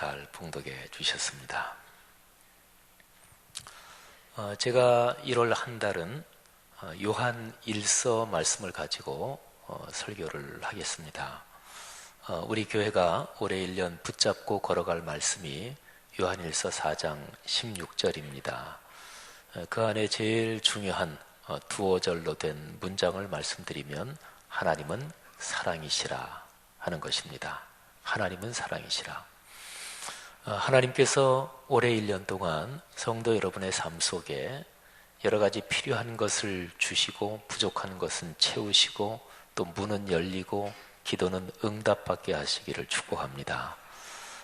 잘 봉독해 주셨습니다. 제가 1월 한 달은 요한 1서 말씀을 가지고 설교를 하겠습니다. 우리 교회가 올해 1년 붙잡고 걸어갈 말씀이 요한 1서 4장 16절입니다. 그 안에 제일 중요한 두어절로 된 문장을 말씀드리면 하나님은 사랑이시라 하는 것입니다. 하나님은 사랑이시라. 하나님께서 올해 1년 동안 성도 여러분의 삶 속에 여러 가지 필요한 것을 주시고 부족한 것은 채우시고 또 문은 열리고 기도는 응답받게 하시기를 축복합니다.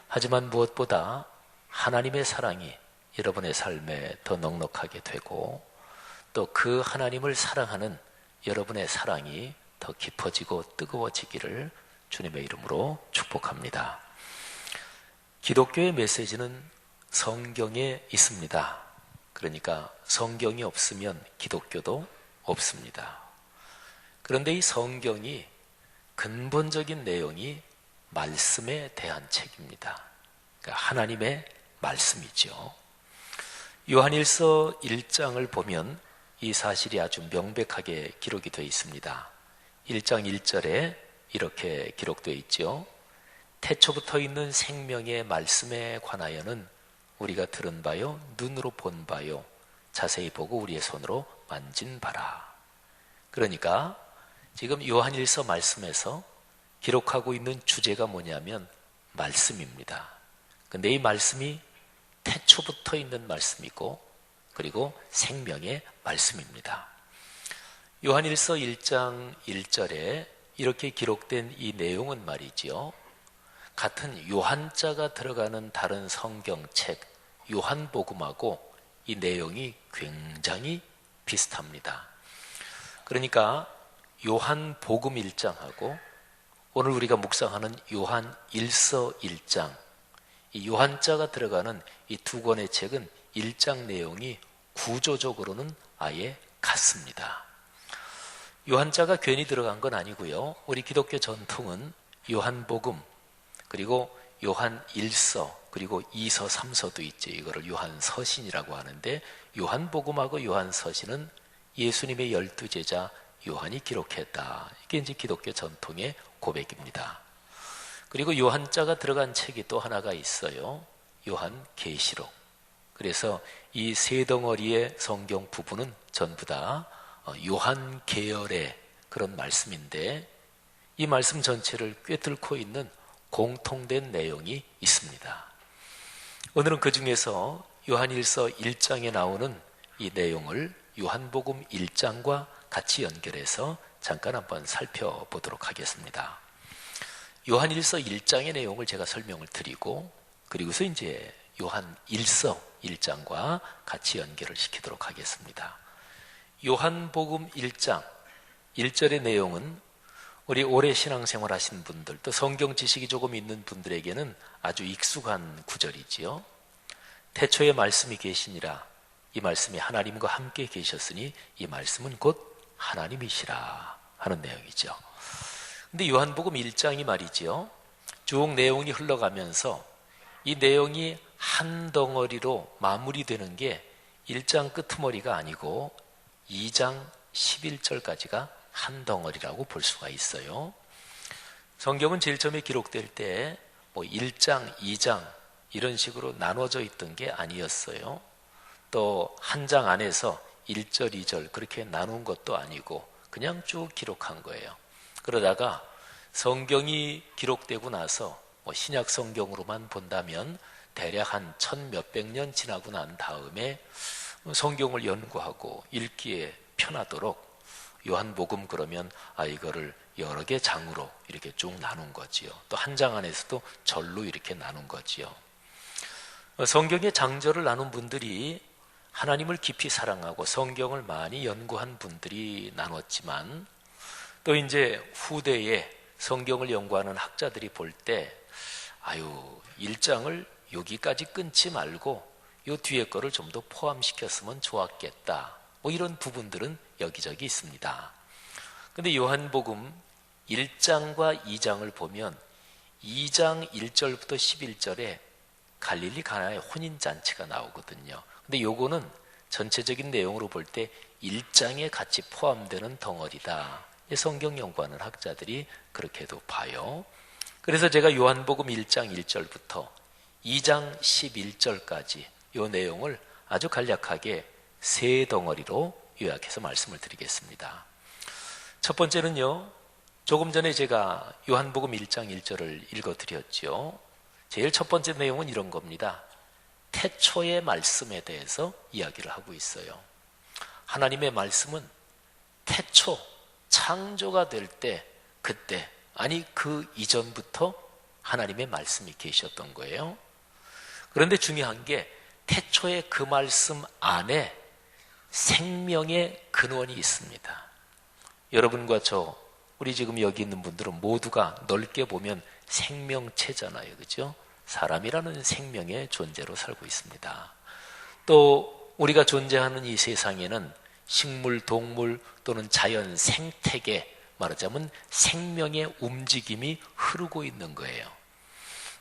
하지만 무엇보다 하나님의 사랑이 여러분의 삶에 더 넉넉하게 되고 또 그 하나님을 사랑하는 여러분의 사랑이 더 깊어지고 뜨거워지기를 주님의 이름으로 축복합니다. 기독교의 메시지는 성경에 있습니다. 그러니까 성경이 없으면 기독교도 없습니다. 그런데 이 성경이 근본적인 내용이 말씀에 대한 책입니다. 그러니까 하나님의 말씀이죠. 요한일서 1장을 보면 이 사실이 아주 명백하게 기록이 되어 있습니다. 1장 1절에 이렇게 기록되어 있죠. 태초부터 있는 생명의 말씀에 관하여는 우리가 들은 바요, 눈으로 본 바요, 자세히 보고 우리의 손으로 만진 바라. 그러니까 지금 요한일서 말씀에서 기록하고 있는 주제가 뭐냐면 말씀입니다. 근데 이 말씀이 태초부터 있는 말씀이고 그리고 생명의 말씀입니다. 요한일서 1장 1절에 이렇게 기록된 이 내용은 말이지요. 같은 요한자가 들어가는 다른 성경책 요한복음하고 이 내용이 굉장히 비슷합니다. 그러니까 요한복음 1장하고 오늘 우리가 묵상하는 요한 1서 1장 이 요한자가 들어가는 이 두 권의 책은 1장 내용이 구조적으로는 아예 같습니다. 요한자가 괜히 들어간 건 아니고요. 우리 기독교 전통은 요한복음 그리고 요한 1서 그리고 2서 3서도 있죠. 이거를 요한서신이라고 하는데 요한복음하고 요한서신은 예수님의 12제자 요한이 기록했다. 이게 이제 기독교 전통의 고백입니다. 그리고 요한자가 들어간 책이 또 하나가 있어요. 요한계시록. 그래서 이 세 덩어리의 성경 부분은 전부 다 요한 계열의 그런 말씀인데 이 말씀 전체를 꿰뚫고 있는 공통된 내용이 있습니다. 오늘은 그 중에서 요한일서 1장에 나오는 이 내용을 요한복음 1장과 같이 연결해서 잠깐 한번 살펴보도록 하겠습니다. 요한일서 1장의 내용을 제가 설명을 드리고 그리고서 이제 요한 1서 1장과 같이 연결을 시키도록 하겠습니다. 요한복음 1장 1절의 내용은 우리 오래 신앙생활 하신 분들 또 성경 지식이 조금 있는 분들에게는 아주 익숙한 구절이지요. 태초에 말씀이 계시니라 이 말씀이 하나님과 함께 계셨으니 이 말씀은 곧 하나님이시라 하는 내용이죠. 근데 요한복음 1장이 말이죠. 쭉 내용이 흘러가면서 이 내용이 한 덩어리로 마무리되는 게 1장 끄트머리가 아니고 2장 11절까지가 한 덩어리라고 볼 수가 있어요. 성경은 제일 처음에 기록될 때 1장, 2장 이런 식으로 나눠져 있던 게 아니었어요. 또 한 장 안에서 1절, 2절 그렇게 나눈 것도 아니고 그냥 쭉 기록한 거예요. 그러다가 성경이 기록되고 나서 신약 성경으로만 본다면 대략 한 1000몇백 년 지나고 난 다음에 성경을 연구하고 읽기에 편하도록 요한복음 그러면 이거를 여러 개 장으로 이렇게 쭉 나눈 거지요. 또 한 장 안에서도 절로 이렇게 나눈 거지요. 성경의 장절을 나눈 분들이 하나님을 깊이 사랑하고 성경을 많이 연구한 분들이 나눴지만 또 이제 후대에 성경을 연구하는 학자들이 볼 때 1장을 여기까지 끊지 말고 요 뒤에 거를 좀 더 포함시켰으면 좋았겠다. 이런 부분들은 여기저기 있습니다. 근데 요한복음 1장과 2장을 보면 2장 1절부터 11절에 갈릴리 가나의 혼인잔치가 나오거든요. 근데 요거는 전체적인 내용으로 볼 때 1장에 같이 포함되는 덩어리다. 성경 연구하는 학자들이 그렇게도 봐요. 그래서 제가 요한복음 1장 1절부터 2장 11절까지 요 내용을 아주 간략하게 세 덩어리로 요약해서 말씀을 드리겠습니다. 첫 번째는요, 조금 전에 제가 요한복음 1장 1절을 읽어드렸죠. 제일 첫 번째 내용은 이런 겁니다. 태초의 말씀에 대해서 이야기를 하고 있어요. 하나님의 말씀은 태초, 창조가 될 때, 그때, 아니 그 이전부터 하나님의 말씀이 계셨던 거예요. 그런데 중요한 게 태초의 그 말씀 안에 생명의 근원이 있습니다. 여러분과 저, 우리 지금 여기 있는 분들은 모두가 넓게 보면 생명체잖아요. 그죠? 사람이라는 생명의 존재로 살고 있습니다. 또 우리가 존재하는 이 세상에는 식물, 동물 또는 자연 생태계, 말하자면 생명의 움직임이 흐르고 있는 거예요.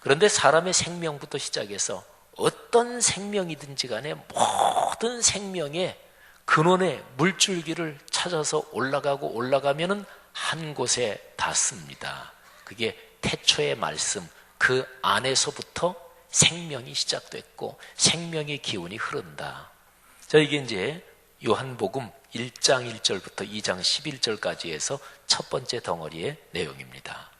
그런데 사람의 생명부터 시작해서 어떤 생명이든지 간에 모든 생명의 근원의 물줄기를 찾아서 올라가면은 한 곳에 닿습니다. 그게 태초의 말씀, 그 안에서부터 생명이 시작됐고 생명의 기운이 흐른다. 자, 이게 이제 요한복음 1장 1절부터 2장 11절까지 해서 첫 번째 덩어리의 내용입니다.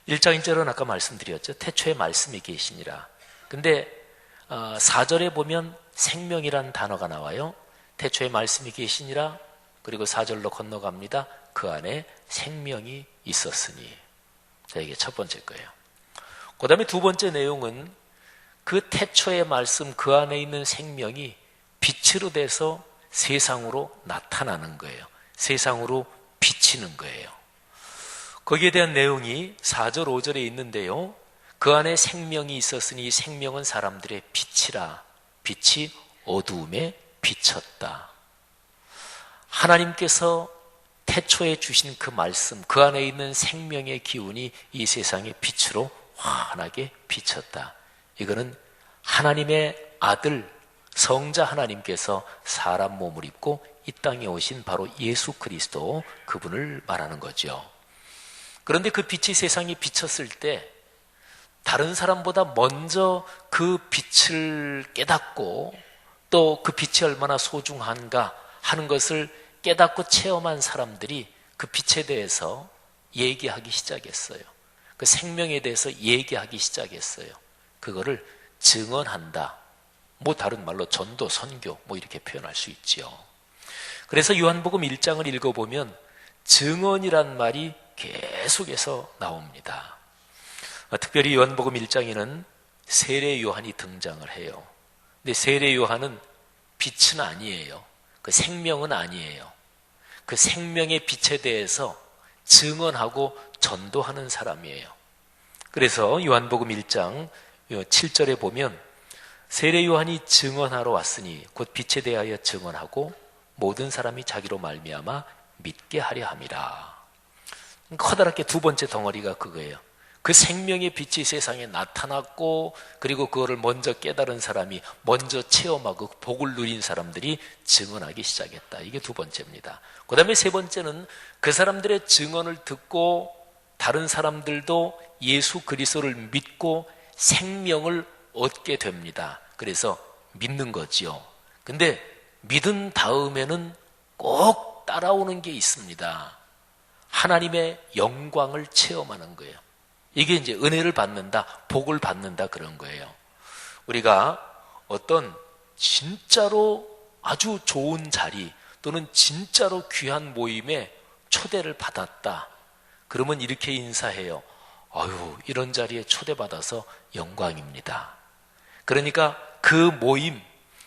1장 1절은 아까 말씀드렸죠. 태초에 말씀이 계시니라. 근데 4절에 보면 생명이란 단어가 나와요. 태초에 말씀이 계시니라. 그리고 4절로 건너갑니다. 그 안에 생명이 있었으니. 자, 이게 첫 번째 거예요. 그 다음에 두 번째 내용은 그 태초의 말씀, 그 안에 있는 생명이 빛으로 돼서 세상으로 나타나는 거예요. 세상으로 비치는 거예요. 거기에 대한 내용이 4절, 5절에 있는데요. 그 안에 생명이 있었으니 생명은 사람들의 빛이라. 빛이 어두움에 비쳤다. 하나님께서 태초에 주신 그 말씀, 그 안에 있는 생명의 기운이 이 세상의 빛으로 환하게 비쳤다. 이거는 하나님의 아들, 성자 하나님께서 사람 몸을 입고 이 땅에 오신 바로 예수 그리스도, 그분을 말하는 거죠. 그런데 그 빛이 세상에 비쳤을 때 다른 사람보다 먼저 그 빛을 깨닫고 또 그 빛이 얼마나 소중한가 하는 것을 깨닫고 체험한 사람들이 그 빛에 대해서 얘기하기 시작했어요. 그 생명에 대해서 얘기하기 시작했어요. 그거를 증언한다. 뭐 다른 말로 전도, 선교 뭐 이렇게 표현할 수 있지요. 그래서 요한복음 1장을 읽어보면 증언이란 말이 계속해서 나옵니다. 특별히 요한복음 1장에는 세례 요한이 등장을 해요. 근데 세례 요한은 빛은 아니에요. 그 생명은 아니에요. 그 생명의 빛에 대해서 증언하고 전도하는 사람이에요. 그래서 요한복음 1장 7절에 보면 세례 요한이 증언하러 왔으니 곧 빛에 대하여 증언하고 모든 사람이 자기로 말미암아 믿게 하려 함이라. 커다랗게 두 번째 덩어리가 그거예요. 그 생명의 빛이 세상에 나타났고 그리고 그거를 먼저 깨달은 사람이, 먼저 체험하고 복을 누린 사람들이 증언하기 시작했다. 이게 두 번째입니다. 그 다음에 세 번째는 그 사람들의 증언을 듣고 다른 사람들도 예수 그리스도를 믿고 생명을 얻게 됩니다. 그래서 믿는 거지요. 근데 믿은 다음에는 꼭 따라오는 게 있습니다. 하나님의 영광을 체험하는 거예요. 이게 이제 은혜를 받는다, 복을 받는다 그런 거예요. 우리가 어떤 진짜로 아주 좋은 자리 또는 진짜로 귀한 모임에 초대를 받았다. 그러면 이렇게 인사해요. 아유, 이런 자리에 초대받아서 영광입니다. 그러니까 그 모임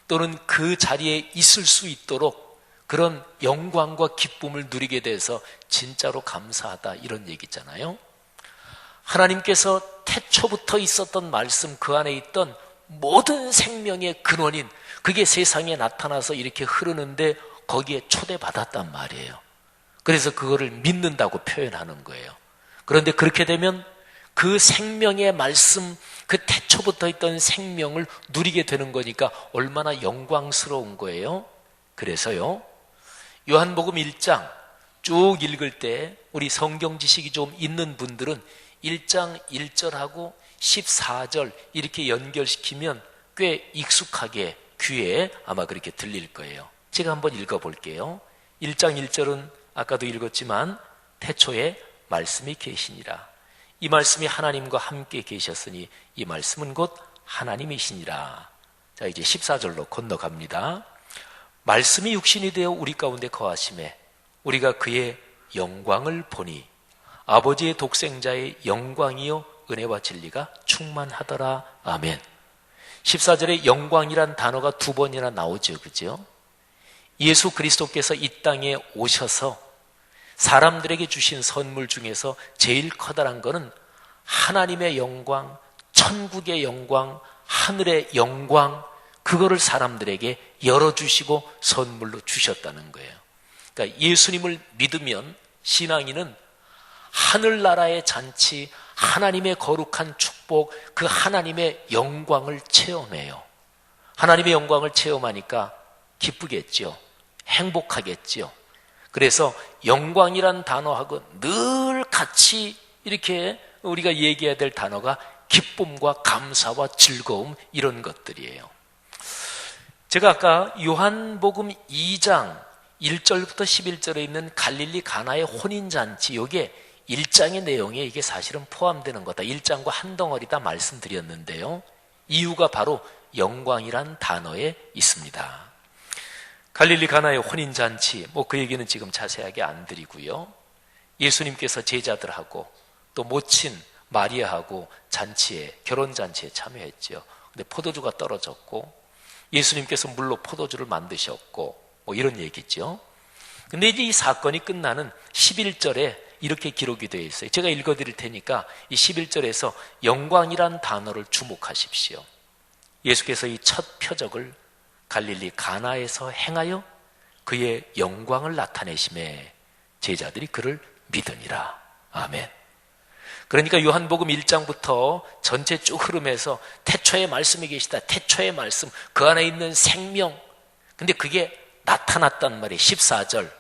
또는 그 자리에 있을 수 있도록 그런 영광과 기쁨을 누리게 돼서 진짜로 감사하다, 이런 얘기잖아요. 하나님께서 태초부터 있었던 말씀, 그 안에 있던 모든 생명의 근원인 그게 세상에 나타나서 이렇게 흐르는데 거기에 초대받았단 말이에요. 그래서 그거를 믿는다고 표현하는 거예요. 그런데 그렇게 되면 그 생명의 말씀, 그 태초부터 있던 생명을 누리게 되는 거니까 얼마나 영광스러운 거예요. 그래서요, 요한복음 1장 쭉 읽을 때 우리 성경 지식이 좀 있는 분들은 1장 1절하고 14절 이렇게 연결시키면 꽤 익숙하게 귀에 아마 그렇게 들릴 거예요. 제가 한번 읽어볼게요. 1장 1절은 아까도 읽었지만 태초에 말씀이 계시니라. 이 말씀이 하나님과 함께 계셨으니 이 말씀은 곧 하나님이시니라. 자, 이제 14절로 건너갑니다. 말씀이 육신이 되어 우리 가운데 거하심에 우리가 그의 영광을 보니 아버지의 독생자의 영광이요 은혜와 진리가 충만하더라. 아멘. 14절에 영광이란 단어가 두 번이나 나오죠. 그죠? 예수 그리스도께서 이 땅에 오셔서 사람들에게 주신 선물 중에서 제일 커다란 것은 하나님의 영광, 천국의 영광, 하늘의 영광, 그거를 사람들에게 열어주시고 선물로 주셨다는 거예요. 그러니까 예수님을 믿으면 신앙인은 하늘나라의 잔치, 하나님의 거룩한 축복, 그 하나님의 영광을 체험해요. 하나님의 영광을 체험하니까 기쁘겠죠. 행복하겠죠. 그래서 영광이란 단어하고 늘 같이 이렇게 우리가 얘기해야 될 단어가 기쁨과 감사와 즐거움, 이런 것들이에요. 제가 아까 요한복음 2장 1절부터 11절에 있는 갈릴리 가나의 혼인잔치, 이게 1장의 내용에 이게 사실은 포함되는 거다, 1장과 한 덩어리다 말씀드렸는데요. 이유가 바로 영광이란 단어에 있습니다. 갈릴리 가나의 혼인잔치, 그 얘기는 지금 자세하게 안 드리고요. 예수님께서 제자들하고 또 모친 마리아하고 결혼잔치에 참여했죠. 근데 포도주가 떨어졌고 예수님께서 물로 포도주를 만드셨고 이런 얘기죠. 근데 이제 이 사건이 끝나는 11절에 이렇게 기록이 되어 있어요. 제가 읽어드릴 테니까 이 11절에서 영광이란 단어를 주목하십시오. 예수께서 이 첫 표적을 갈릴리 가나에서 행하여 그의 영광을 나타내심에 제자들이 그를 믿으니라. 아멘. 그러니까 요한복음 1장부터 전체 쭉 흐름에서 태초에 말씀이 계시다, 태초의 말씀, 그 안에 있는 생명, 근데 그게 나타났단 말이에요. 14절.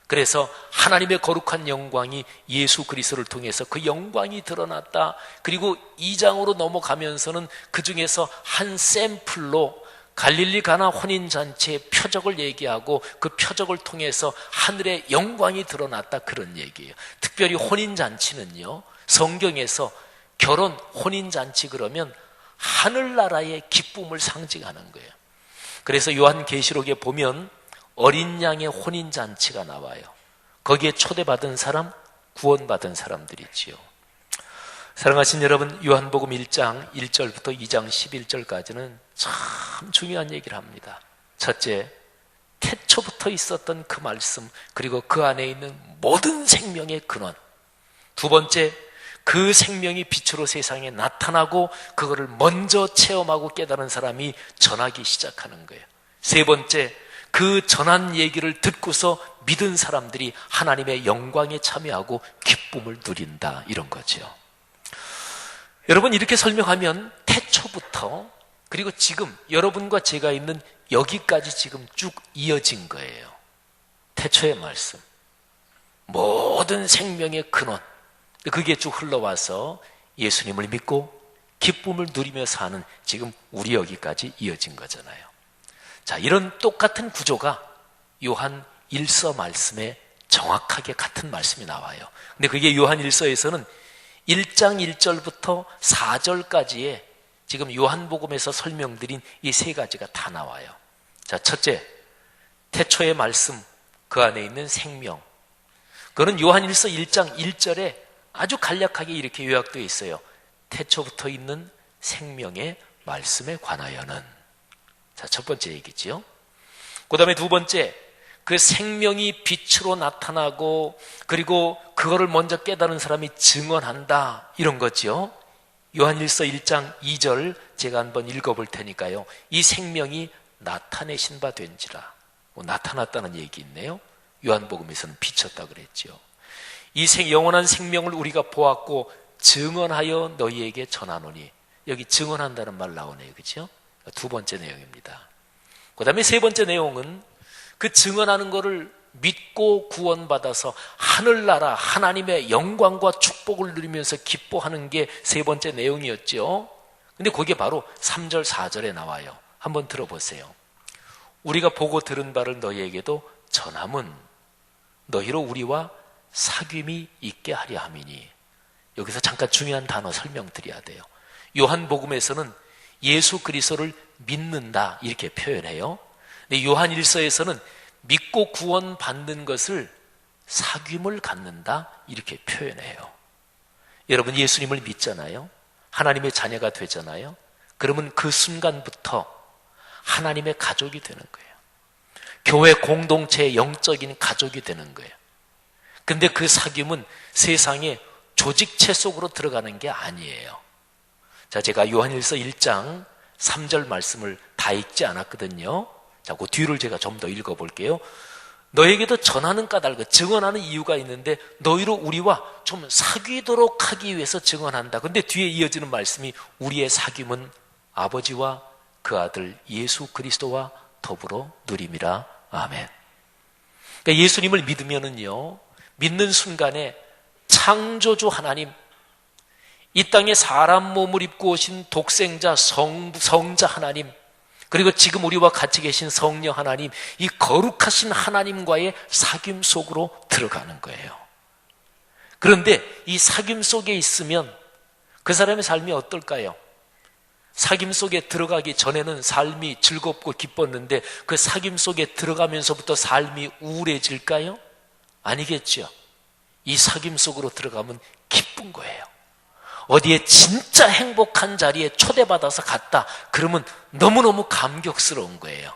그래서 하나님의 거룩한 영광이 예수 그리스도를 통해서 그 영광이 드러났다. 그리고 2장으로 넘어가면서는 그 중에서 한 샘플로 갈릴리 가나 혼인잔치의 표적을 얘기하고 그 표적을 통해서 하늘의 영광이 드러났다, 그런 얘기예요. 특별히 혼인잔치는요, 성경에서 결혼, 혼인잔치 그러면 하늘나라의 기쁨을 상징하는 거예요. 그래서 요한계시록에 보면 어린 양의 혼인잔치가 나와요. 거기에 초대받은 사람, 구원받은 사람들이지요. 사랑하신 여러분, 요한복음 1장 1절부터 2장 11절까지는 참 중요한 얘기를 합니다. 첫째, 태초부터 있었던 그 말씀, 그리고 그 안에 있는 모든 생명의 근원. 두 번째, 그 생명이 빛으로 세상에 나타나고 그거를 먼저 체험하고 깨달은 사람이 전하기 시작하는 거예요. 세 번째, 그 전한 얘기를 듣고서 믿은 사람들이 하나님의 영광에 참여하고 기쁨을 누린다, 이런 거죠. 여러분, 이렇게 설명하면 태초부터, 그리고 지금 여러분과 제가 있는 여기까지 지금 쭉 이어진 거예요. 태초의 말씀, 모든 생명의 근원, 그게 쭉 흘러와서 예수님을 믿고 기쁨을 누리며 사는 지금 우리 여기까지 이어진 거잖아요. 자, 이런 똑같은 구조가 요한 1서 말씀에 정확하게 같은 말씀이 나와요. 근데 그게 요한 1서에서는 1장 1절부터 4절까지의 지금 요한복음에서 설명드린 이 세 가지가 다 나와요. 자, 첫째, 태초의 말씀, 그 안에 있는 생명. 그거는 요한 1서 1장 1절에 아주 간략하게 이렇게 요약되어 있어요. 태초부터 있는 생명의 말씀에 관하여는. 자, 첫 번째 얘기죠. 그 다음에 두 번째, 그 생명이 빛으로 나타나고 그리고 그거를 먼저 깨달은 사람이 증언한다, 이런 거죠. 요한일서 1장 2절 제가 한번 읽어볼 테니까요. 이 생명이 나타내신 바 된지라. 나타났다는 얘기 있네요. 요한복음에서는 비쳤다 그랬죠. 이 영원한 생명을 우리가 보았고 증언하여 너희에게 전하노니. 여기 증언한다는 말 나오네요. 그렇죠? 두 번째 내용입니다. 그 다음에 세 번째 내용은 그 증언하는 것을 믿고 구원받아서 하늘나라 하나님의 영광과 축복을 누리면서 기뻐하는 게 세 번째 내용이었죠. 근데 그게 바로 3절 4절에 나와요. 한번 들어보세요. 우리가 보고 들은 바를 너희에게도 전함은 너희로 우리와 사귐이 있게 하려 함이니. 여기서 잠깐 중요한 단어 설명드려야 돼요. 요한복음에서는 예수 그리스도를 믿는다 이렇게 표현해요. 근데 요한일서에서는 믿고 구원받는 것을 사귐을 갖는다 이렇게 표현해요. 여러분 예수님을 믿잖아요. 하나님의 자녀가 되잖아요. 그러면 그 순간부터 하나님의 가족이 되는 거예요. 교회 공동체의 영적인 가족이 되는 거예요. 근데 그 사귐은 세상의 조직체 속으로 들어가는 게 아니에요. 자, 제가 요한일서 1장 3절 말씀을 다 읽지 않았거든요. 자, 그 뒤를 제가 좀 더 읽어볼게요. 너에게도 전하는 까닭, 증언하는 이유가 있는데 너희로 우리와 좀 사귀도록 하기 위해서 증언한다. 근데 뒤에 이어지는 말씀이 우리의 사귐은 아버지와 그 아들 예수 그리스도와 더불어 누림이라. 아멘. 그러니까 예수님을 믿으면은요, 믿는 순간에 창조주 하나님, 이 땅에 사람 몸을 입고 오신 독생자 성자 하나님, 그리고 지금 우리와 같이 계신 성령 하나님, 이 거룩하신 하나님과의 사귐 속으로 들어가는 거예요. 그런데 이 사귐 속에 있으면 그 사람의 삶이 어떨까요? 사귐 속에 들어가기 전에는 삶이 즐겁고 기뻤는데 그 사귐 속에 들어가면서부터 삶이 우울해질까요? 아니겠죠. 이 사귐 속으로 들어가면 기쁜 거예요. 어디에 진짜 행복한 자리에 초대받아서 갔다. 그러면 너무너무 감격스러운 거예요.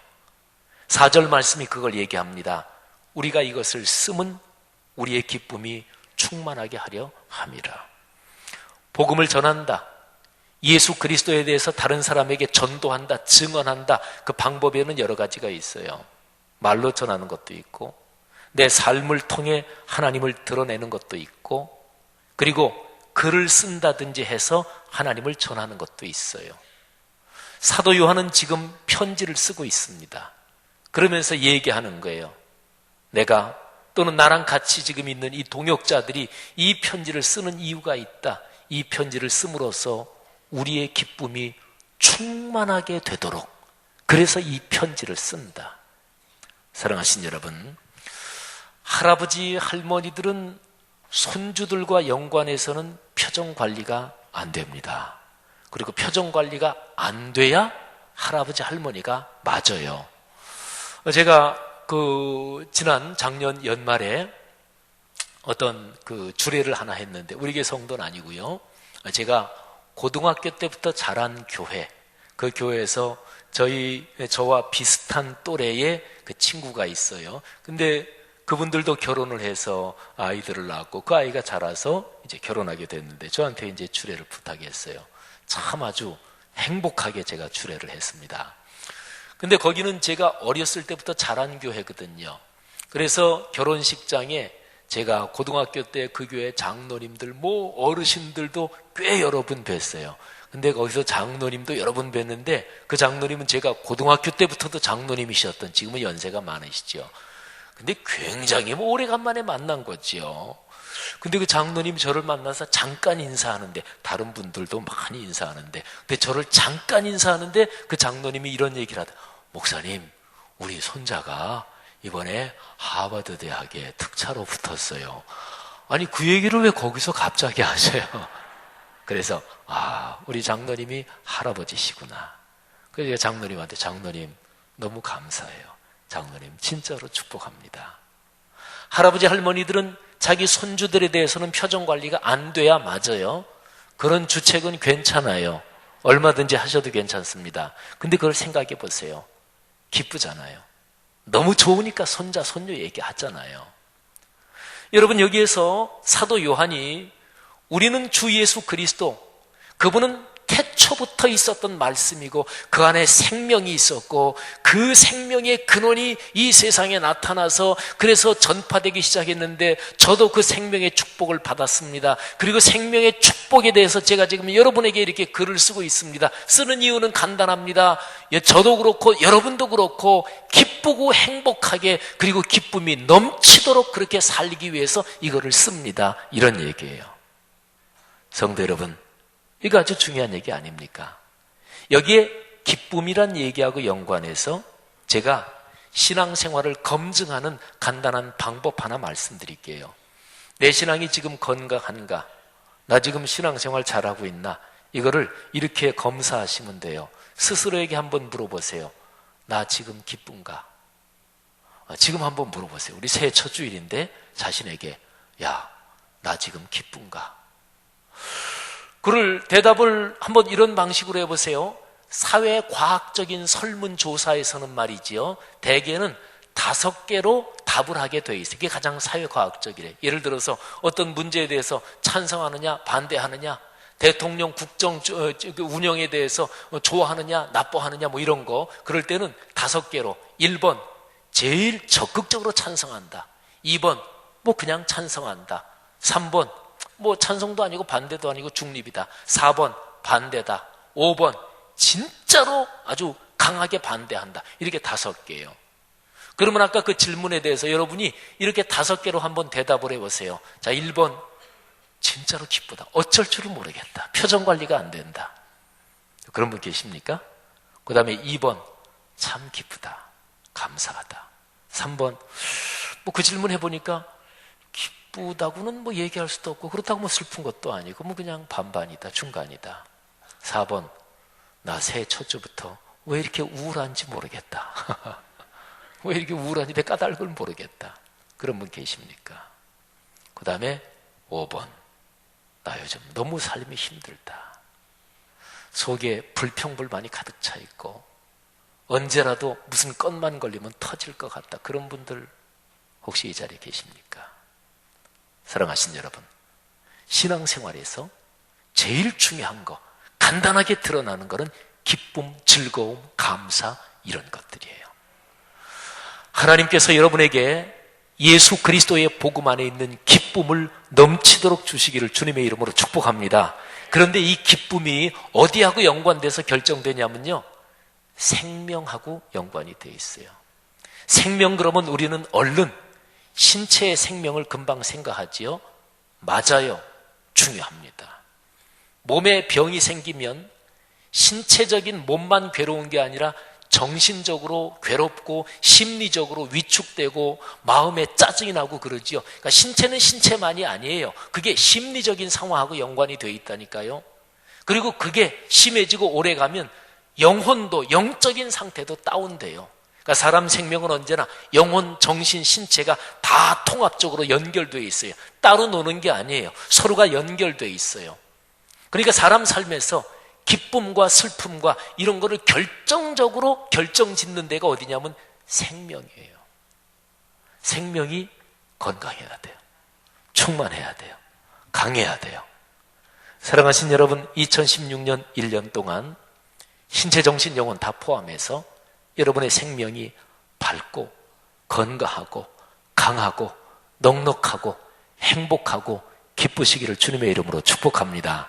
4절 말씀이 그걸 얘기합니다. 우리가 이것을 쓰면 우리의 기쁨이 충만하게 하려 함이라. 복음을 전한다. 예수 그리스도에 대해서 다른 사람에게 전도한다, 증언한다. 그 방법에는 여러 가지가 있어요. 말로 전하는 것도 있고, 내 삶을 통해 하나님을 드러내는 것도 있고, 그리고 글을 쓴다든지 해서 하나님을 전하는 것도 있어요. 사도 요한은 지금 편지를 쓰고 있습니다. 그러면서 얘기하는 거예요. 내가 또는 나랑 같이 지금 있는 이 동역자들이 이 편지를 쓰는 이유가 있다. 이 편지를 씀으로써 우리의 기쁨이 충만하게 되도록, 그래서 이 편지를 쓴다. 사랑하신 여러분, 할아버지 할머니들은 손주들과 연관해서는 표정 관리가 안 됩니다. 그리고 표정 관리가 안 돼야 할아버지 할머니가 맞아요. 제가 지난 작년 연말에 어떤 주례를 하나 했는데, 우리 교회 성도는 아니고요. 제가 고등학교 때부터 자란 교회, 그 교회에서 저와 비슷한 또래의 그 친구가 있어요. 근데 그분들도 결혼을 해서 아이들을 낳았고 그 아이가 자라서 이제 결혼하게 됐는데 저한테 이제 주례를 부탁했어요. 참 아주 행복하게 제가 주례를 했습니다. 근데 거기는 제가 어렸을 때부터 자란 교회거든요. 그래서 결혼식장에 제가 고등학교 때 그 교회 장로님들, 어르신들도 꽤 여러 분 뵀어요. 근데 거기서 장로님도 여러 분 뵀는데 그 장로님은 제가 고등학교 때부터도 장로님이셨던, 지금은 연세가 많으시죠. 근데 굉장히 오래간만에 만난 거지요. 근데 그 장로님이 저를 만나서 잠깐 인사하는데, 다른 분들도 많이 인사하는데, 근데 저를 잠깐 인사하는데 그 장로님이 이런 얘기를 하다. 목사님, 우리 손자가 이번에 하버드 대학에 특차로 붙었어요. 아니, 그 얘기를 왜 거기서 갑자기 하셔요? 그래서 우리 장로님이 할아버지시구나. 그래서 장로님한테, 장로님 너무 감사해요. 장로님 진짜로 축복합니다. 할아버지 할머니들은 자기 손주들에 대해서는 표정 관리가 안 돼야 맞아요. 그런 주책은 괜찮아요. 얼마든지 하셔도 괜찮습니다. 근데 그걸 생각해 보세요. 기쁘잖아요. 너무 좋으니까 손자 손녀 얘기하잖아요. 여러분, 여기에서 사도 요한이 우리는 주 예수 그리스도, 그분은 태초부터 있었던 말씀이고 그 안에 생명이 있었고 그 생명의 근원이 이 세상에 나타나서 그래서 전파되기 시작했는데 저도 그 생명의 축복을 받았습니다. 그리고 생명의 축복에 대해서 제가 지금 여러분에게 이렇게 글을 쓰고 있습니다. 쓰는 이유는 간단합니다. 저도 그렇고 여러분도 그렇고 기쁘고 행복하게 그리고 기쁨이 넘치도록 그렇게 살기 위해서 이거를 씁니다. 이런 얘기예요. 성도 여러분, 이거 아주 중요한 얘기 아닙니까? 여기에 기쁨이란 얘기하고 연관해서 제가 신앙생활을 검증하는 간단한 방법 하나 말씀드릴게요. 내 신앙이 지금 건강한가? 나 지금 신앙생활 잘하고 있나? 이거를 이렇게 검사하시면 돼요. 스스로에게 한번 물어보세요. 나 지금 기쁜가? 지금 한번 물어보세요. 우리 새해 첫 주일인데 자신에게 야, 나 지금 기쁜가? 그를 대답을 한번 이런 방식으로 해보세요. 사회과학적인 설문조사에서는 말이지요, 대개는 5개로 답을 하게 돼 있어요. 이게 가장 사회과학적이래. 예를 들어서 어떤 문제에 대해서 찬성하느냐 반대하느냐, 대통령 국정 운영에 대해서 좋아하느냐 나빠하느냐 뭐 이런 거, 그럴 때는 5개로 1번 제일 적극적으로 찬성한다, 2번 뭐 그냥 찬성한다, 3번 뭐 찬성도 아니고 반대도 아니고 중립이다, 4번 반대다, 5번 진짜로 아주 강하게 반대한다. 이렇게 5개예요. 그러면 아까 그 질문에 대해서 여러분이 이렇게 5개로 한번 대답을 해보세요. 자, 1번 진짜로 기쁘다, 어쩔 줄은 모르겠다, 표정 관리가 안 된다. 그런 분 계십니까? 그 다음에 2번 참 기쁘다, 감사하다. 3번 뭐 그 질문 해보니까 기쁘다고는 뭐 얘기할 수도 없고 그렇다고 뭐 슬픈 것도 아니고 뭐 그냥 반반이다, 중간이다. 4번 나 새해 첫 주부터 왜 이렇게 우울한지 모르겠다. 왜 이렇게 우울한지 내 까닭을 모르겠다. 그런 분 계십니까? 그 다음에 5번 나 요즘 너무 삶이 힘들다, 속에 불평불만이 가득 차 있고 언제라도 무슨 건만 걸리면 터질 것 같다. 그런 분들 혹시 이 자리에 계십니까? 사랑하신 여러분, 신앙생활에서 제일 중요한 거, 간단하게 드러나는 것은 기쁨, 즐거움, 감사, 이런 것들이에요. 하나님께서 여러분에게 예수 그리스도의 복음 안에 있는 기쁨을 넘치도록 주시기를 주님의 이름으로 축복합니다. 그런데 이 기쁨이 어디하고 연관돼서 결정되냐면요, 생명하고 연관이 되어 있어요. 생명, 그러면 우리는 얼른 신체의 생명을 금방 생각하지요. 맞아요. 중요합니다. 몸에 병이 생기면 신체적인 몸만 괴로운 게 아니라 정신적으로 괴롭고 심리적으로 위축되고 마음에 짜증이 나고 그러지요. 그러니까 신체는 신체만이 아니에요. 그게 심리적인 상황하고 연관이 되어 있다니까요. 그리고 그게 심해지고 오래가면 영혼도, 영적인 상태도 다운돼요. 그러니까 사람 생명은 언제나 영혼, 정신, 신체가 다 통합적으로 연결되어 있어요. 따로 노는 게 아니에요. 서로가 연결되어 있어요. 그러니까 사람 삶에서 기쁨과 슬픔과 이런 거를 결정적으로 결정짓는 데가 어디냐면 생명이에요. 생명이 건강해야 돼요. 충만해야 돼요. 강해야 돼요. 사랑하신 여러분, 2016년 1년 동안 신체, 정신, 영혼 다 포함해서 여러분의 생명이 밝고 건강하고 강하고 넉넉하고 행복하고 기쁘시기를 주님의 이름으로 축복합니다.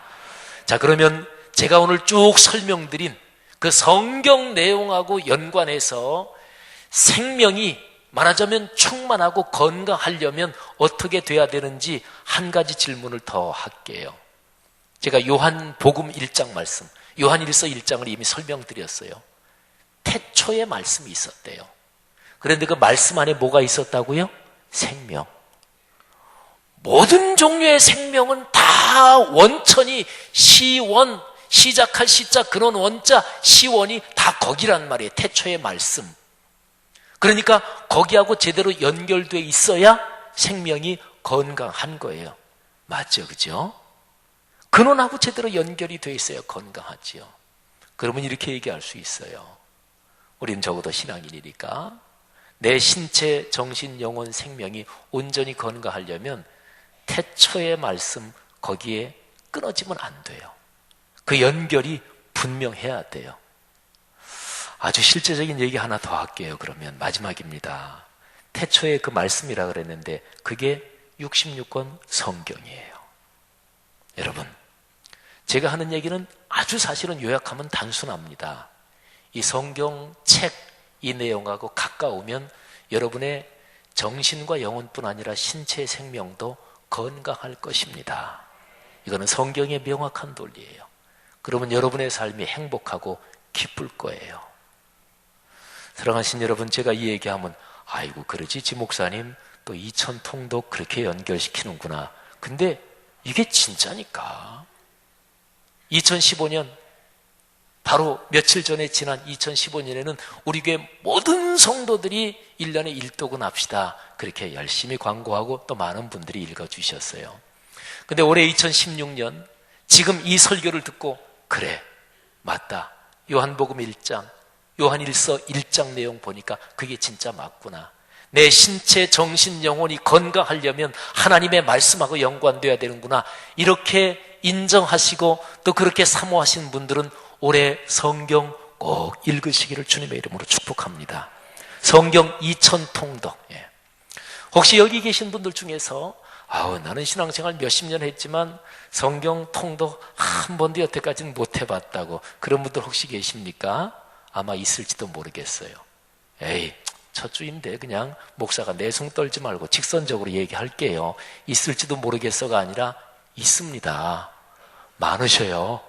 자, 그러면 제가 오늘 쭉 설명드린 그 성경 내용하고 연관해서 생명이 말하자면 충만하고 건강하려면 어떻게 돼야 되는지 한 가지 질문을 더 할게요. 제가 요한복음 1장 말씀, 요한일서 1장을 이미 설명드렸어요. 태초에 말씀이 있었대요. 그런데 그 말씀 안에 뭐가 있었다고요? 생명. 모든 종류의 생명은 다 원천이 시원, 시작할 시자, 근원 원자, 시원이 다 거기란 말이에요. 태초의 말씀. 그러니까 거기하고 제대로 연결돼 있어야 생명이 건강한 거예요. 맞죠? 그죠? 근원하고 제대로 연결이 돼 있어야 건강하지요. 그러면 이렇게 얘기할 수 있어요. 우린 적어도 신앙인이니까 내 신체, 정신, 영혼, 생명이 온전히 건강하려면 태초의 말씀 거기에 끊어지면 안 돼요. 그 연결이 분명해야 돼요. 아주 실제적인 얘기 하나 더 할게요. 그러면 마지막입니다. 태초에 그 말씀이라 그랬는데 그게 66권 성경이에요. 여러분, 제가 하는 얘기는 아주 사실은 요약하면 단순합니다. 이 성경 책 이 내용하고 가까우면 여러분의 정신과 영혼뿐 아니라 신체의 생명도 건강할 것입니다. 이거는 성경의 명확한 논리예요. 그러면 여러분의 삶이 행복하고 기쁠 거예요. 사랑하신 여러분, 제가 이 얘기하면 아이고 그러지 지 목사님 또 이천통독 그렇게 연결시키는구나. 근데 이게 진짜니까. 2015년 바로 며칠 전에 지난 2015년에는 우리 교회 모든 성도들이 1년에 1독은 합시다. 그렇게 열심히 광고하고 또 많은 분들이 읽어주셨어요. 근데 올해 2016년 지금 이 설교를 듣고 그래 맞다. 요한복음 1장 요한일서 1장 내용 보니까 그게 진짜 맞구나. 내 신체, 정신, 영혼이 건강하려면 하나님의 말씀하고 연관되어야 되는구나. 이렇게 인정하시고 또 그렇게 사모하시는 분들은 올해 성경 꼭 읽으시기를 주님의 이름으로 축복합니다. 성경 2000통독. 혹시 여기 계신 분들 중에서 나는 신앙생활 몇십 년 했지만 성경 통독 한 번도 여태까지는 못 해봤다고 그런 분들 혹시 계십니까? 아마 있을지도 모르겠어요. 에이, 첫 주인데 그냥 목사가 내숭 떨지 말고 직선적으로 얘기할게요. 있을지도 모르겠어가 아니라 있습니다. 많으셔요.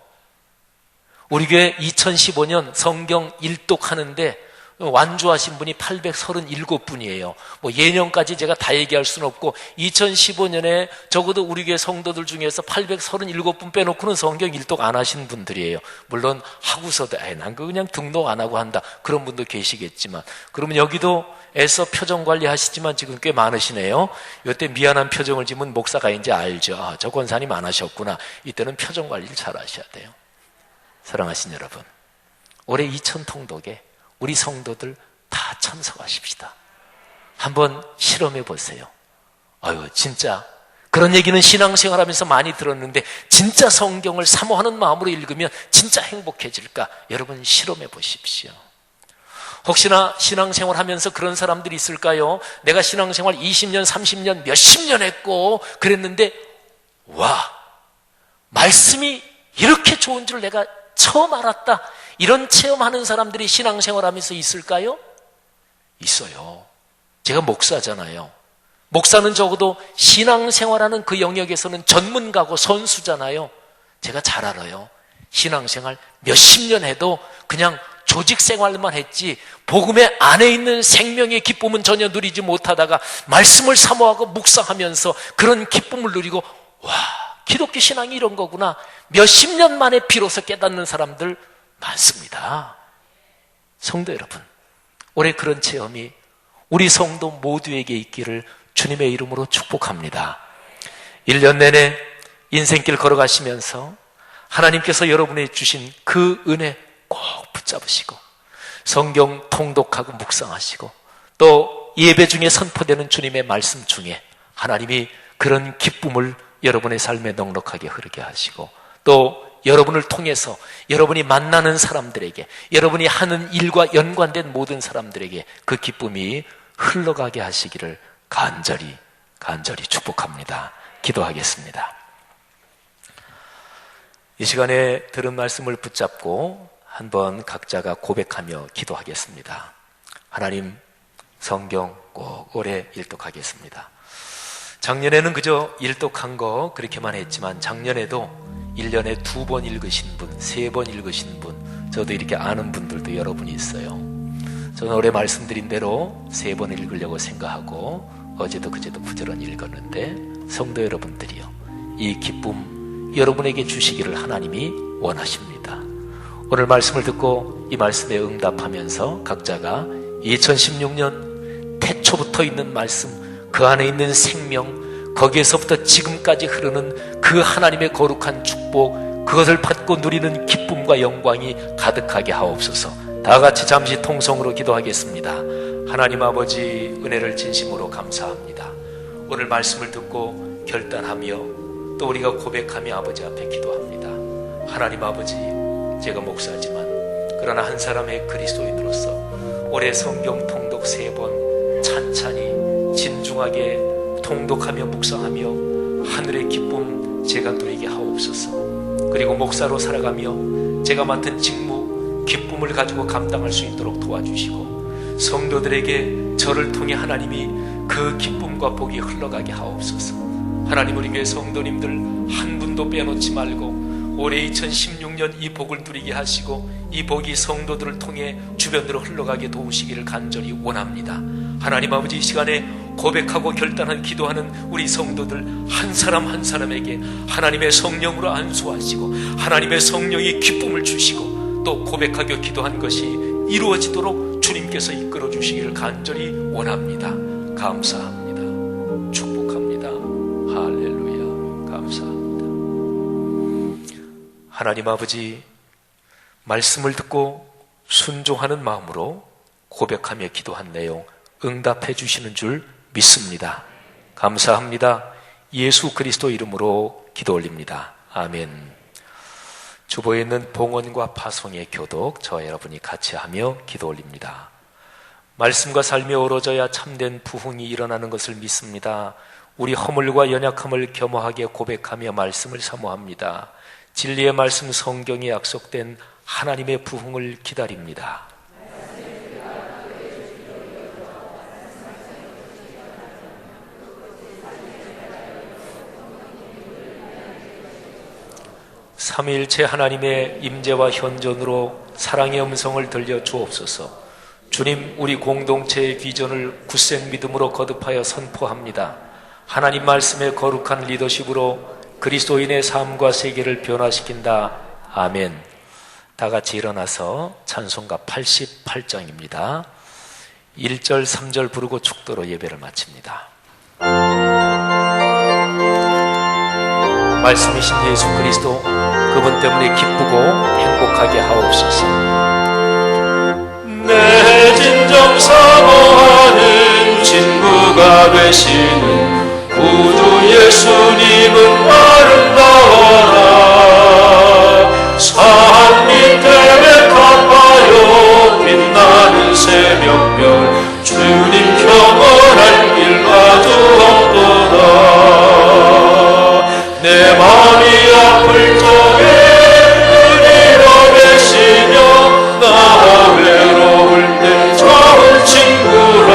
우리 교회 2015년 성경 일독하는데 완주하신 분이 837분이에요. 예년까지 제가 다 얘기할 수는 없고 2015년에 적어도 우리 교회 성도들 중에서 837분 빼놓고는 성경 일독 안 하신 분들이에요. 물론 하고서도 난 그냥 등록 안 하고 한다. 그런 분도 계시겠지만 그러면 여기도 애써 표정 관리하시지만 지금 꽤 많으시네요. 이때 미안한 표정을 지으면 목사가 이제 알죠. 저 권사님 안 하셨구나. 이때는 표정 관리를 잘 하셔야 돼요. 사랑하신 여러분, 올해 2000통독에 우리 성도들 다 참석하십시다. 한번 실험해 보세요. 진짜 그런 얘기는 신앙생활하면서 많이 들었는데 진짜 성경을 사모하는 마음으로 읽으면 진짜 행복해질까? 여러분 실험해 보십시오. 혹시나 신앙생활하면서 그런 사람들이 있을까요? 내가 신앙생활 20년, 30년, 몇십 년 했고 그랬는데 말씀이 이렇게 좋은 줄 내가 처음 알았다. 이런 체험하는 사람들이 신앙생활하면서 있을까요? 있어요. 제가 목사잖아요. 목사는 적어도 신앙생활하는 그 영역에서는 전문가고 선수잖아요. 제가 잘 알아요. 신앙생활 몇십 년 해도 그냥 조직생활만 했지 복음의 안에 있는 생명의 기쁨은 전혀 누리지 못하다가 말씀을 사모하고 묵상하면서 그런 기쁨을 누리고 기독교 신앙이 이런 거구나. 몇십 년 만에 비로소 깨닫는 사람들 많습니다. 성도 여러분, 올해 그런 체험이 우리 성도 모두에게 있기를 주님의 이름으로 축복합니다. 1년 내내 인생길 걸어가시면서 하나님께서 여러분에게 주신 그 은혜 꼭 붙잡으시고 성경 통독하고 묵상하시고 또 예배 중에 선포되는 주님의 말씀 중에 하나님이 그런 기쁨을 여러분의 삶에 넉넉하게 흐르게 하시고 또 여러분을 통해서 여러분이 만나는 사람들에게 여러분이 하는 일과 연관된 모든 사람들에게 그 기쁨이 흘러가게 하시기를 간절히 축복합니다. 기도하겠습니다. 이 시간에 들은 말씀을 붙잡고 한번 각자가 고백하며 기도하겠습니다. 하나님, 성경 꼭 올해 일독하겠습니다. 작년에는 그저 일독한 거 그렇게만 했지만 작년에도 1년에 2번 읽으신 분, 3번 읽으신 분, 저도 이렇게 아는 분들도 여러분이 있어요. 저는 올해 말씀드린 대로 3번 읽으려고 생각하고 어제도 그제도 부지런히 읽었는데 성도 여러분들이요, 이 기쁨 여러분에게 주시기를 하나님이 원하십니다. 오늘 말씀을 듣고 이 말씀에 응답하면서 각자가 2016년 태초부터 있는 말씀, 그 안에 있는 생명, 거기에서부터 지금까지 흐르는 그 하나님의 거룩한 축복, 그것을 받고 누리는 기쁨과 영광이 가득하게 하옵소서. 다 같이 잠시 통성으로 기도하겠습니다. 하나님 아버지, 은혜를 진심으로 감사합니다. 오늘 말씀을 듣고 결단하며 또 우리가 고백하며 아버지 앞에 기도합니다. 하나님 아버지, 제가 목사지만 그러나 한 사람의 그리스도인으로서 올해 성경 통독 3번 찬찬히 진중하게 통독하며 묵상하며 하늘의 기쁨 제가 누리게 하옵소서. 그리고 목사로 살아가며 제가 맡은 직무 기쁨을 가지고 감당할 수 있도록 도와주시고, 성도들에게 저를 통해 하나님이 그 기쁨과 복이 흘러가게 하옵소서. 하나님, 우리 교회 성도님들 한 분도 빼놓지 말고 올해 2016년 이 복을 누리게 하시고 이 복이 성도들을 통해 주변으로 흘러가게 도우시기를 간절히 원합니다. 하나님 아버지, 이 시간에 고백하고 결단한 기도하는 우리 성도들 한 사람 한 사람에게 하나님의 성령으로 안수하시고 하나님의 성령이 기쁨을 주시고 또 고백하며 기도한 것이 이루어지도록 주님께서 이끌어 주시기를 간절히 원합니다. 감사합니다. 축복합니다. 할렐루야. 감사합니다. 하나님 아버지, 말씀을 듣고 순종하는 마음으로 고백하며 기도한 내용 응답해 주시는 줄 믿습니다. 감사합니다. 예수 그리스도 이름으로 기도 올립니다. 아멘. 주보에 있는 봉헌과 파송의 교독 저와 여러분이 같이 하며 기도 올립니다. 말씀과 삶이 어우러져야 참된 부흥이 일어나는 것을 믿습니다. 우리 허물과 연약함을 겸허하게 고백하며 말씀을 사모합니다. 진리의 말씀 성경에 약속된 하나님의 부흥을 기다립니다. 삼위일체 하나님의 임재와 현존으로 사랑의 음성을 들려 주옵소서. 주님, 우리 공동체의 비전을 굳센 믿음으로 거듭하여 선포합니다. 하나님 말씀의 거룩한 리더십으로 그리스도인의 삶과 세계를 변화시킨다. 아멘. 다 같이 일어나서 찬송가 88장입니다. 1절, 3절 부르고 축도로 예배를 마칩니다. 말씀이신 예수 그리스도, 그분 때문에 기쁘고 행복하게 하옵소서. 내 진정 사모하는 친구가 되시는 구주 예수님은 아름다워라. 산 밑에 백합하여 빛나는 새벽별, 주님 평안할 길 가주옵도다. 내 마음이 아플 적에 은혜로 계시며 나 외로울 때 좋은 친구라.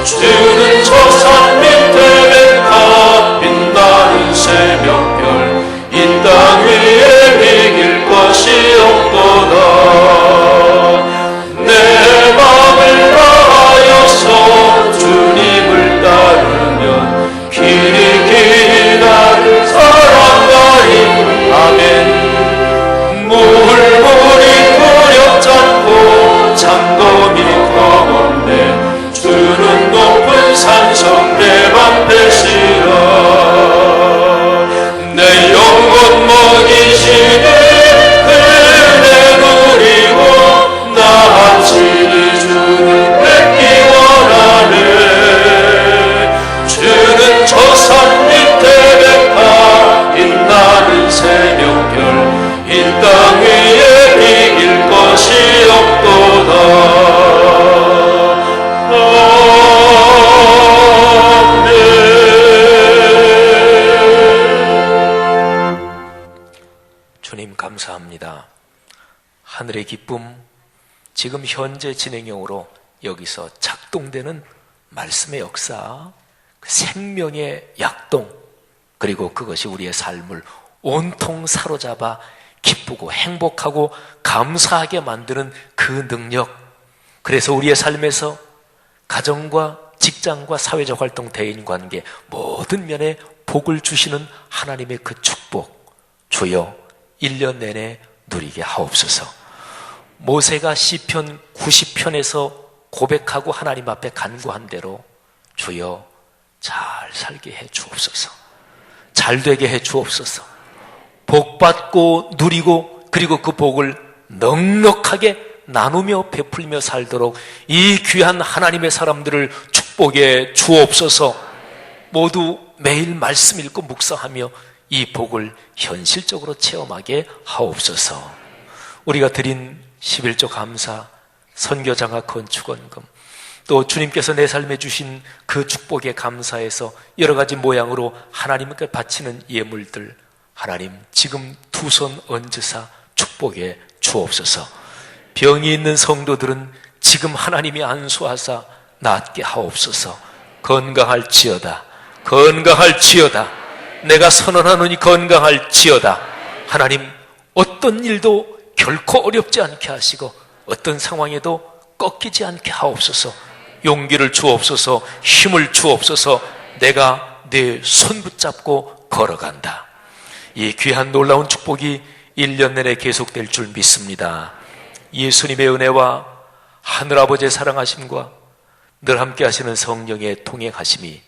주는 저 산 밑에 백합 빛나는 새벽별, 이 땅 위에 비길 것이 없도다. 내 맘을 다하여서 주님을 따르면 길이 나를 사랑하리. 아멘. 물물이 두렵지 않고 잠dom이 검은데 주는 높은 산성 내 방패시라. 내 영혼 먹이시니 은혜 누리고 나 친히 주를 뵙기 원하네. 주는 저 산 밑에 백합 빛나는 새벽별, 이 땅 위에 비길 것이 없도다. 주님 감사합니다. 하늘의 기쁨, 지금 현재 진행형으로 여기서 작동되는 말씀의 역사, 생명의 약동, 그리고 그것이 우리의 삶을 온통 사로잡아 기쁘고 행복하고 감사하게 만드는 그 능력, 그래서 우리의 삶에서 가정과 직장과 사회적 활동, 대인관계 모든 면에 복을 주시는 하나님의 그 축복, 주여 1년 내내 누리게 하옵소서. 모세가 시편 90편에서 고백하고 하나님 앞에 간구한 대로 주여 잘 살게 해 주옵소서. 잘 되게 해 주옵소서. 복 받고 누리고 그리고 그 복을 넉넉하게 나누며 베풀며 살도록 이 귀한 하나님의 사람들을 축복해 주옵소서. 모두 매일 말씀 읽고 묵상하며 이 복을 현실적으로 체험하게 하옵소서. 우리가 드린 11조 감사, 선교장학 건축원금, 또 주님께서 내 삶에 주신 그 축복에 감사해서 여러 가지 모양으로 하나님께 바치는 예물들, 하나님 지금 두 손 얹으사 축복해 주옵소서. 병이 있는 성도들은 지금 하나님이 안수하사 낫게 하옵소서. 건강할지어다, 건강할지어다, 내가 선언하노니 건강할지어다. 하나님 어떤 일도 결코 어렵지 않게 하시고 어떤 상황에도 꺾이지 않게 하옵소서. 용기를 주옵소서. 힘을 주옵소서. 내가 내 손 붙잡고 걸어간다. 이 귀한 놀라운 축복이 1년 내내 계속될 줄 믿습니다. 예수님의 은혜와 하늘아버지의 사랑하심과 늘 함께 하시는 성령의 통행하심이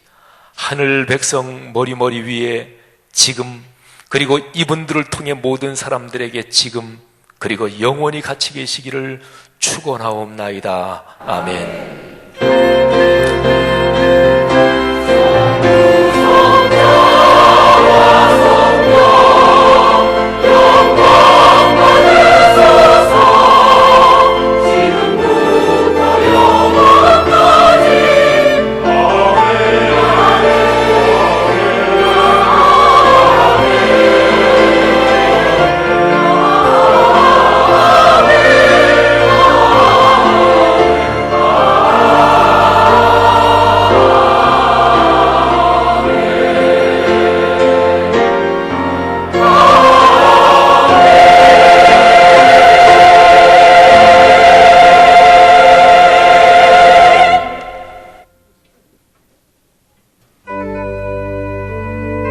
하늘 백성 머리 위에 지금, 그리고 이분들을 통해 모든 사람들에게 지금 그리고 영원히 같이 계시기를 축원하옵나이다. 아멘.